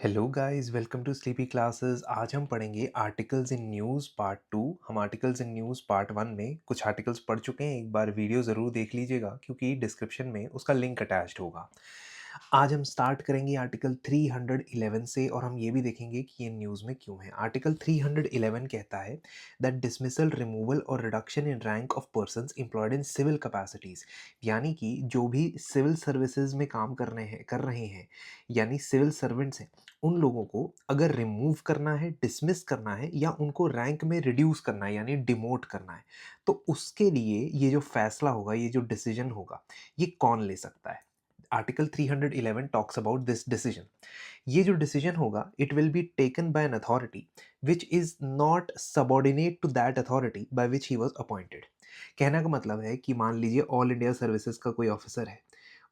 Hello guys, welcome to Sleepy Classes. आज हम पढ़ेंगे आर्टिकल्स इन न्यूज़ पार्ट 2। हम आर्टिकल्स इन न्यूज़ पार्ट 1 में कुछ आर्टिकल्स पढ़ चुके हैं। एक बार वीडियो ज़रूर देख लीजिएगा क्योंकि डिस्क्रिप्शन में उसका लिंक अटैच्ड होगा। आज हम स्टार्ट करेंगे आर्टिकल 311 से और हम ये भी देखेंगे कि ये न्यूज़ में क्यों है। आर्टिकल 311 कहता है दैट डिसमिसल, रिमूवल और reduction in rank of persons employed in civil capacities, यानी कि जो भी सिविल सर्विसेज में काम कर रहे हैं यानी सिविल सर्वेंट्स हैं, उन लोगों को अगर रिमूव करना है, डिसमिस करना है या उनको रैंक में रिड्यूस करना है यानी डिमोट करना है, तो उसके लिए ये जो फैसला होगा, ये जो डिसीजन होगा, ये कौन ले सकता है। Article 311 talks about this decision. ये जो डिसीजन होगा, it will be taken by an authority which is not subordinate to that authority by which he was appointed. कहने का मतलब है कि मान लीजिए ऑल इंडिया सर्विसेज का कोई ऑफिसर है।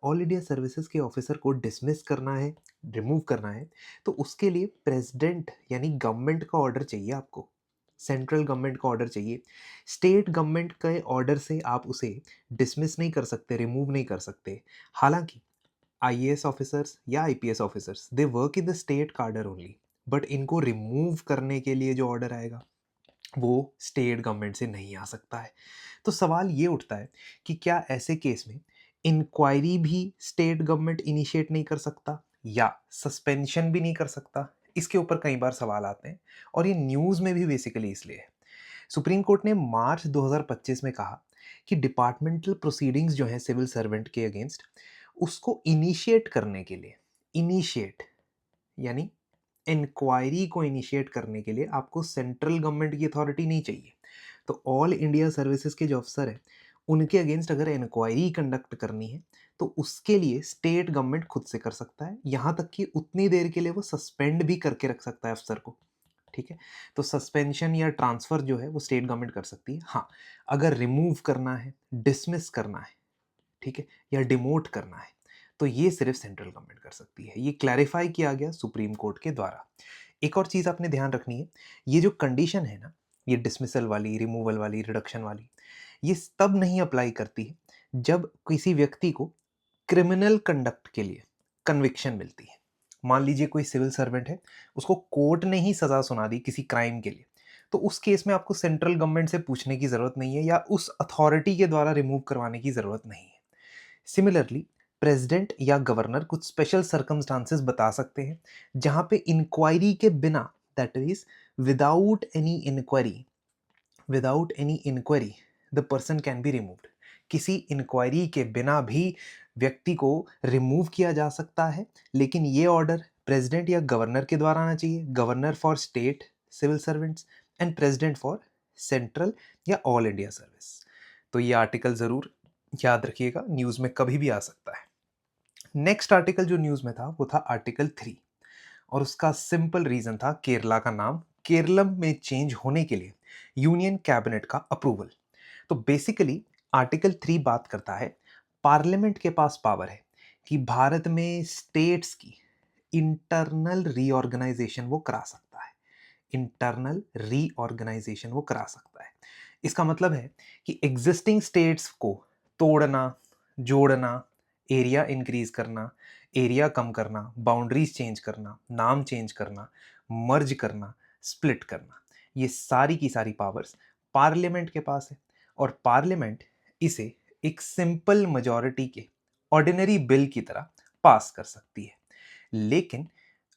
ऑल इंडिया सर्विसेज के ऑफिसर को डिसमिस करना है, रिमूव करना है, तो उसके लिए प्रेसिडेंट यानी गवर्नमेंट का ऑर्डर चाहिए आपको। सेंट्रल गवर्नमेंट का ऑर्डर चाहिए। स्टेट गवर्नमेंट के ऑर्डर से आप उसे डिसमिस नहीं कर सकते, रिमूव नहीं कर सकते। हालांकि आईएएस ऑफिसर्स या IPS officers they work in the state कार्डर ओनली, बट इनको रिमूव करने के लिए जो ऑर्डर आएगा वो स्टेट गवर्नमेंट से नहीं आ सकता है। तो सवाल ये उठता है कि क्या ऐसे केस में इंक्वायरी भी स्टेट गवर्नमेंट इनिशिएट नहीं कर सकता या सस्पेंशन भी नहीं कर सकता। इसके ऊपर कई बार सवाल आते हैं और ये न्यूज़ में भी बेसिकली इसलिए है। सुप्रीम कोर्ट ने मार्च 2025 में कहा कि डिपार्टमेंटल प्रोसीडिंग्स जो हैं सिविल सर्वेंट के अगेंस्ट, उसको इनिशिएट करने के लिए, इनिशिएट यानी इंक्वायरी को इनिशिएट करने के लिए आपको सेंट्रल गवर्नमेंट की अथॉरिटी नहीं चाहिए। तो ऑल इंडिया सर्विसेज के जो अफसर हैं, उनके अगेंस्ट अगर इंक्वायरी कंडक्ट करनी है तो उसके लिए स्टेट गवर्नमेंट खुद से कर सकता है। यहाँ तक कि उतनी देर के लिए वो सस्पेंड भी करके रख सकता है अफसर को। ठीक है। तो सस्पेंशन या ट्रांसफर जो है वो स्टेट गवर्नमेंट कर सकती है। हाँ, अगर रिमूव करना है, डिसमिस करना है, ठीक है, या डिमोट करना है, तो ये सिर्फ सेंट्रल गवर्नमेंट कर सकती है। ये क्लैरिफाई किया गया सुप्रीम कोर्ट के द्वारा। एक और चीज़ आपने ध्यान रखनी है, ये जो कंडीशन है ना, ये डिसमिसल वाली, रिमूवल वाली, रिडक्शन वाली, ये तब नहीं अप्लाई करती है जब किसी व्यक्ति को क्रिमिनल कंडक्ट के लिए कन्विक्शन मिलती है। मान लीजिए कोई सिविल सर्वेंट है, उसको कोर्ट ने ही सज़ा सुना दी किसी क्राइम के लिए, तो उस केस में आपको सेंट्रल गवर्नमेंट से पूछने की ज़रूरत नहीं है या उस अथॉरिटी के द्वारा रिमूव करवाने की ज़रूरत नहीं है। सिमिलरली प्रेसिडेंट या गवर्नर कुछ स्पेशल सर्कमस्टांसेस बता सकते हैं जहां पे इंक्वायरी के बिना, that is without any inquiry, without any inquiry the person can be removed. किसी इंक्वायरी के बिना भी व्यक्ति को रिमूव किया जा सकता है, लेकिन ये ऑर्डर प्रेसिडेंट या गवर्नर के द्वारा आना चाहिए। Governor for state civil servants and president for central या ऑल इंडिया सर्विस। तो ये आर्टिकल ज़रूर याद रखिएगा, न्यूज़ में कभी भी आ सकता है। नेक्स्ट आर्टिकल जो न्यूज़ में था वो था आर्टिकल 3, और उसका सिंपल रीज़न था केरला का नाम केरलम में चेंज होने के लिए यूनियन कैबिनेट का अप्रूवल। तो बेसिकली आर्टिकल 3 बात करता है, पार्लियामेंट के पास पावर है कि भारत में स्टेट्स की इंटरनल रीऑर्गेनाइजेशन वो करा सकता है। इंटरनल रीऑर्गेनाइजेशन वो करा सकता है। इसका मतलब है कि एग्जिस्टिंग स्टेट्स को तोड़ना, जोड़ना, एरिया इंक्रीज करना, एरिया कम करना, बाउंड्रीज चेंज करना, नाम चेंज करना, मर्ज करना, स्प्लिट करना, ये सारी की सारी पावर्स पार्लियामेंट के पास है। और पार्लियामेंट इसे एक सिंपल मेजॉरिटी के ऑर्डिनरी बिल की तरह पास कर सकती है। लेकिन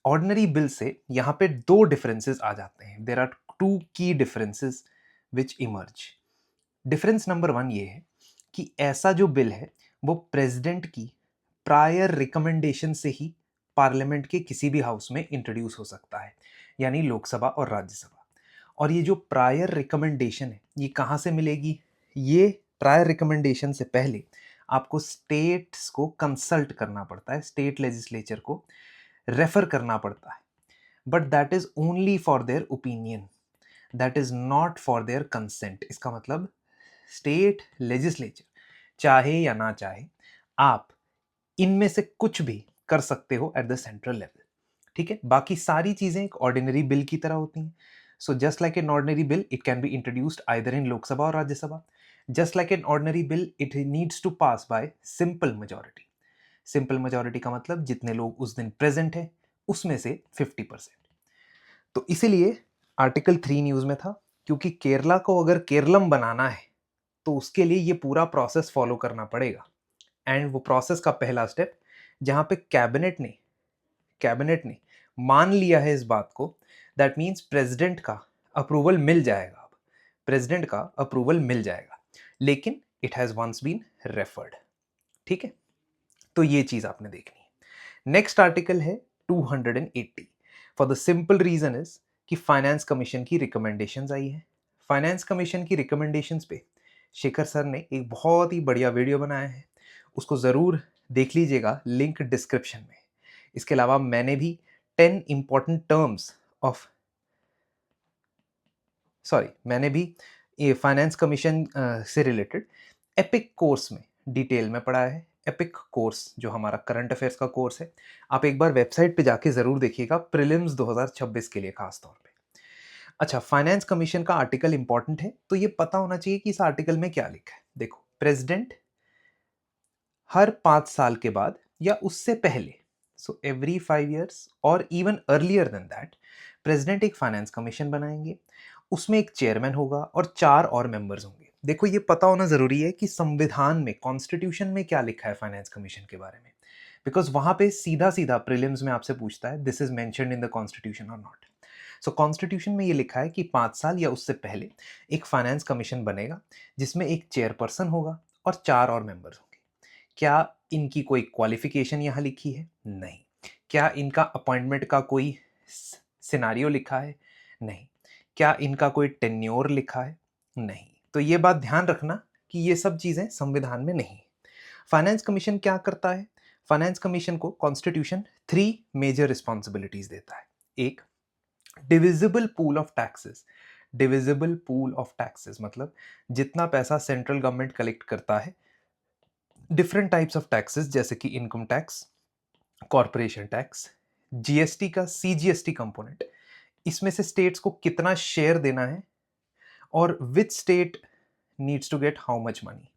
ऑर्डिनरी बिल से यहाँ पे दो डिफरेंसेस आ जाते हैं। देर आर टू की डिफरेंसेस विच इमर्ज। डिफरेंस नंबर 1 ये है कि ऐसा जो बिल है वो प्रेसिडेंट की प्रायर रिकमेंडेशन से ही पार्लियामेंट के किसी भी हाउस में इंट्रोड्यूस हो सकता है, यानी लोकसभा और राज्यसभा। और ये जो प्रायर रिकमेंडेशन है ये कहाँ से मिलेगी? ये प्रायर रिकमेंडेशन से पहले आपको स्टेट्स को कंसल्ट करना पड़ता है, स्टेट लेजिस्लेचर को रेफर करना पड़ता है, but that is only for their opinion, that is not for their consent. इसका मतलब स्टेट लेजिस्लेचर चाहे या ना चाहे, आप इनमें से कुछ भी कर सकते हो एट द सेंट्रल लेवल। ठीक है, बाकी सारी चीजें एक ऑर्डिनरी बिल की तरह होती हैं। So just like an ordinary bill, it can be introduced either in Lok Sabha और Rajya Sabha. Just like an ordinary bill, it needs to pass by simple majority. Simple majority का मतलब जितने लोग उस दिन प्रेजेंट है उसमें से 50%। तो इसीलिए आर्टिकल 3 न्यूज़ में था, क्योंकि केरला को अगर केरलम बनाना है तो उसके लिए ये पूरा प्रोसेस फॉलो करना पड़ेगा। एंड वो प्रोसेस का पहला स्टेप, जहाँ पे कैबिनेट ने मान लिया है इस बात को, दैट मीन्स प्रेसिडेंट का अप्रूवल मिल जाएगा। अब प्रेसिडेंट का अप्रूवल मिल जाएगा, लेकिन it has once been referred. ठीक है, तो ये चीज़ आपने देखनी है। नेक्स्ट आर्टिकल है 280। For the simple reason is कि फाइनेंस कमीशन की रिकमेंडेशंस आई है। फाइनेंस कमीशन की रिकमेंडेशंस पे शेखर सर ने एक बहुत ही बढ़िया वीडियो बनाया है, उसको ज़रूर देख लीजिएगा, लिंक डिस्क्रिप्शन में। इसके अलावा मैंने भी 10 इंपॉर्टेंट टर्म्स ऑफ मैंने भी ये फाइनेंस कमीशन से रिलेटेड एपिक कोर्स में डिटेल में पढ़ा है। एपिक कोर्स जो हमारा करंट अफेयर्स का कोर्स है, आप एक बार वेबसाइट पे जाके ज़रूर देखिएगा, प्रीलिम्स 2026 के लिए खास तौर पे। अच्छा, फाइनेंस कमीशन का आर्टिकल इंपॉर्टेंट है, तो ये पता होना चाहिए कि इस आर्टिकल में क्या लिखा है। देखो, प्रेसिडेंट हर 5 साल के बाद या उससे पहले, सो एवरी 5 ईयर्स और even earlier than that, president एक फाइनेंस कमीशन बनाएंगे। उसमें एक चेयरमैन होगा और 4 और मेंबर्स होंगे। देखो, ये पता होना ज़रूरी है कि संविधान में, कॉन्स्टिट्यूशन में क्या लिखा है फाइनेंस कमीशन के बारे में, बिकॉज वहाँ पे सीधा सीधा प्रीलिम्स में आपसे पूछता है, this is mentioned in the constitution और नॉट। सो कॉन्स्टिट्यूशन में ये लिखा है कि 5 साल या उससे पहले एक फाइनेंस कमीशन बनेगा, जिसमें एक चेयरपर्सन होगा और 4 और मेंबर्स होंगे। क्या इनकी कोई क्वालिफिकेशन यहाँ लिखी है? नहीं। क्या इनका अपॉइंटमेंट का कोई सिनारियो लिखा है? नहीं। क्या इनका कोई टेन्योर लिखा है? नहीं। तो ये बात ध्यान रखना कि ये सब चीज़ें संविधान में नहीं। फाइनेंस कमीशन क्या करता है? फाइनेंस कमीशन को कॉन्स्टिट्यूशन 3 मेजर रिस्पॉन्सिबिलिटीज देता है। एक, divisible pool of taxes. Divisible pool of taxes मतलब जितना पैसा सेंट्रल गवर्नमेंट कलेक्ट करता है, डिफरेंट टाइप्स ऑफ टैक्सेस, जैसे कि income tax, corporation tax, GST का सीजीएसटी कंपोनेंट, इसमें से स्टेट्स को कितना शेयर देना है और which state needs to get how much money.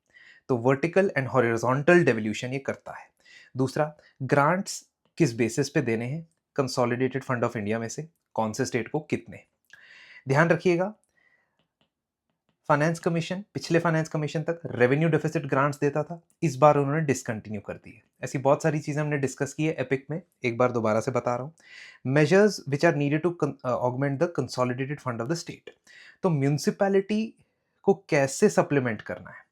तो वर्टिकल एंड हॉरिजॉन्टल डेवल्यूशन ये करता है। दूसरा, ग्रांट्स किस बेसिस पे देने हैं, कंसोलिडेटेड फंड ऑफ इंडिया में से कौन से स्टेट को कितने। ध्यान रखिएगा, फाइनेंस कमीशन पिछले फाइनेंस कमीशन तक रेवेन्यू डेफिसिट ग्रांट्स देता था, इस बार उन्होंने डिसकंटिन्यू कर दी है। ऐसी बहुत सारी चीजें हमने डिस्कस की है एपिक में, एक बार दोबारा से बता रहा हूँ। Measures which are needed to augment the consolidated fund of the state. तो म्यूनिसिपैलिटी को कैसे सप्लीमेंट करना है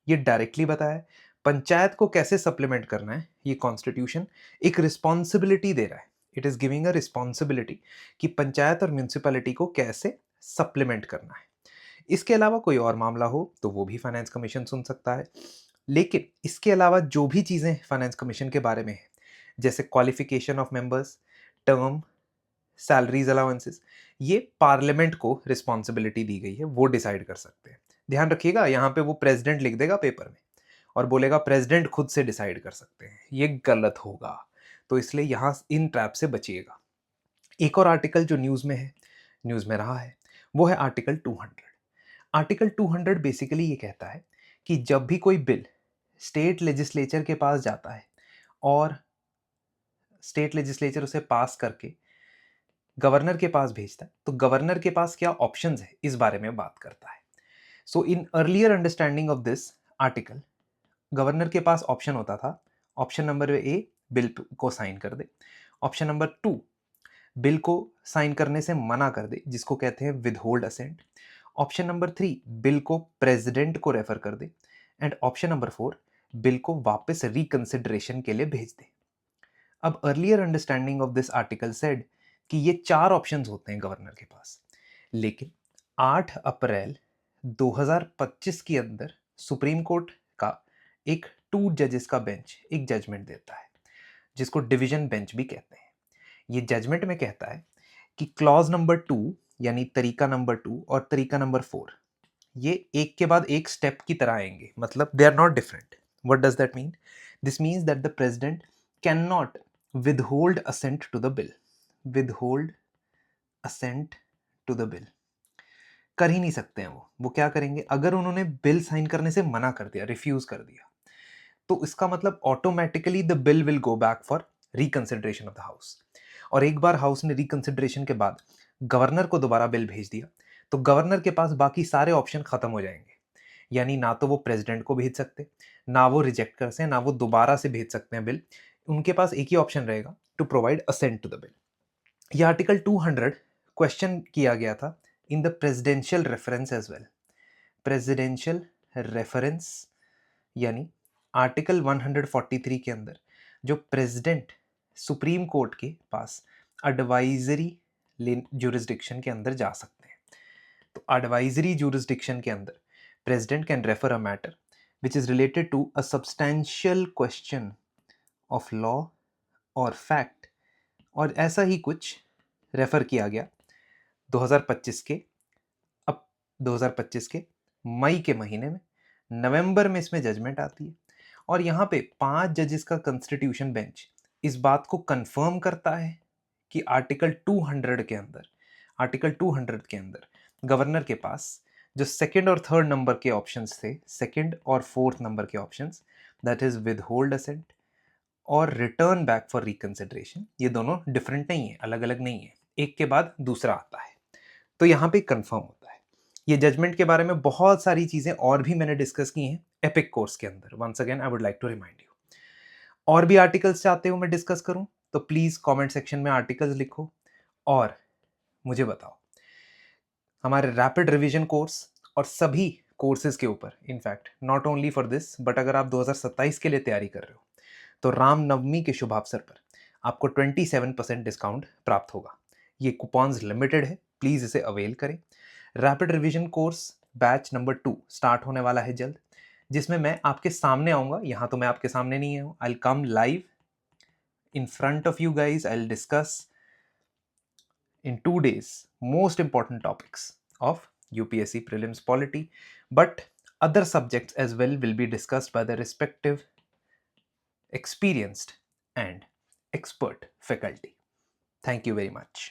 ये डायरेक्टली बताया है। पंचायत को कैसे सप्लीमेंट करना है ये कॉन्स्टिट्यूशन एक रिस्पॉन्सिबिलिटी दे रहा है। It is giving a responsibility कि पंचायत और म्यूनिसिपैलिटी को कैसे सप्लीमेंट करना है। इसके अलावा कोई और मामला हो तो वो भी फाइनेंस कमीशन सुन सकता है। लेकिन इसके अलावा जो भी चीज़ें फाइनेंस कमीशन के बारे में है, जैसे qualification of members, term, salaries, allowances, ये पार्लियामेंट को रिस्पॉन्सिबिलिटी दी गई है, वो डिसाइड कर सकते हैं। ध्यान रखिएगा, यहाँ पे वो प्रेसिडेंट लिख देगा पेपर में और बोलेगा प्रेसिडेंट खुद से डिसाइड कर सकते हैं, ये गलत होगा। तो इसलिए यहाँ इन ट्रैप से बचिएगा। एक और आर्टिकल जो न्यूज़ में है, न्यूज़ में रहा है, वो है आर्टिकल 200। आर्टिकल 200 बेसिकली ये कहता है कि जब भी कोई बिल स्टेट लेजिस्लेचर के पास जाता है और स्टेट लेजिस्लेचर उसे पास करके गवर्नर के पास भेजता है, तो गवर्नर के पास क्या ऑप्शंस है इस बारे में बात करता है। So in earlier understanding of this article, governor के पास ऑप्शन होता था। ऑप्शन नंबर ए, बिल को साइन कर दे। ऑप्शन नंबर 2, बिल को साइन करने से मना कर दे, जिसको कहते हैं withhold assent. Option number 3, bill को प्रेसिडेंट को रेफर कर दे। एंड ऑप्शन नंबर 4, बिल को वापस रिकंसिडरेशन के लिए भेज दे। अब earlier understanding of this article said कि ये 4 ऑप्शंस होते हैं गवर्नर के पास, लेकिन 8 अप्रैल 2025 के अंदर सुप्रीम कोर्ट का एक 2 जजेस का बेंच एक जजमेंट देता है, जिसको डिवीजन बेंच भी कहते हैं। ये जजमेंट में कहता है कि क्लॉज नंबर 2 यानी तरीका नंबर 2 और तरीका नंबर 4 ये एक के बाद एक स्टेप की तरह आएंगे, मतलब they are not different. What does that mean? This means that the president cannot withhold assent to the bill. Withhold assent to the bill कर ही नहीं सकते हैं वो क्या करेंगे? अगर उन्होंने बिल साइन करने से मना कर दिया, रिफ्यूज कर दिया, तो इसका मतलब automatically the bill will go back for reconsideration of the house. और एक बार हाउस ने रिकंसिडरेशन के बाद गवर्नर को दोबारा बिल भेज दिया तो गवर्नर के पास बाकी सारे ऑप्शन खत्म हो जाएंगे। यानी ना तो वो प्रेसिडेंट को भेज सकते, ना वो रिजेक्ट कर सकते, ना वो दोबारा से भेज सकते हैं बिल। उनके पास एक ही ऑप्शन रहेगा, to provide assent to the bill. ये आर्टिकल 200 क्वेश्चन किया गया था in the presidential reference as well. Presidential reference यानी आर्टिकल 143 के अंदर जो प्रेसिडेंट सुप्रीम कोर्ट के पास एडवाइजरी जुरिस्डिक्शन के अंदर जा सकते हैं। तो एडवाइजरी जुरिस्डिक्शन के अंदर president can refer a matter which is related to a substantial question of law और फैक्ट, और ऐसा ही कुछ रेफर किया गया 2025 के, अब 2025 के मई के महीने में। नवंबर में इसमें जजमेंट आती है और यहाँ पे 5 जजेस का कॉन्स्टिट्यूशन बेंच इस बात को कंफर्म करता है कि आर्टिकल 200 के अंदर, आर्टिकल 200 के अंदर गवर्नर के पास जो सेकंड और थर्ड नंबर के ऑप्शंस थे, सेकंड और फोर्थ नंबर के options, that is withhold assent और रिटर्न बैक फॉर रिकंसिडरेशन, ये दोनों डिफरेंट नहीं है, अलग अलग नहीं है, एक के बाद दूसरा आता है। तो यहाँ पे कंफर्म होता है। ये जजमेंट के बारे में बहुत सारी चीजें और भी मैंने डिस्कस की हैं एपिक कोर्स के अंदर। Once again I would like to remind you, और भी आर्टिकल्स चाहते हो मैं डिस्कस करूं तो प्लीज कमेंट सेक्शन में आर्टिकल्स लिखो और मुझे बताओ। हमारे रैपिड रिवीजन कोर्स और सभी कोर्सेज के ऊपर, in fact not only for this but अगर आप 2027 के लिए तैयारी कर रहे हो तो रामनवमी के शुभ अवसर पर आपको 27% डिस्काउंट प्राप्त होगा। ये कूपन्स लिमिटेड है, प्लीज इसे अवेल करें। Rapid revision course batch number 2 start होने वाला है जल्द, जिसमें मैं आपके सामने आऊंगा। यहाँ तो मैं आपके सामने नहीं हूँ, I will come live in front of you guys. I'll discuss in 2 days most important topics of UPSC prelims polity, but other subjects as well will be discussed by the respective experienced and expert faculty. Thank you very much.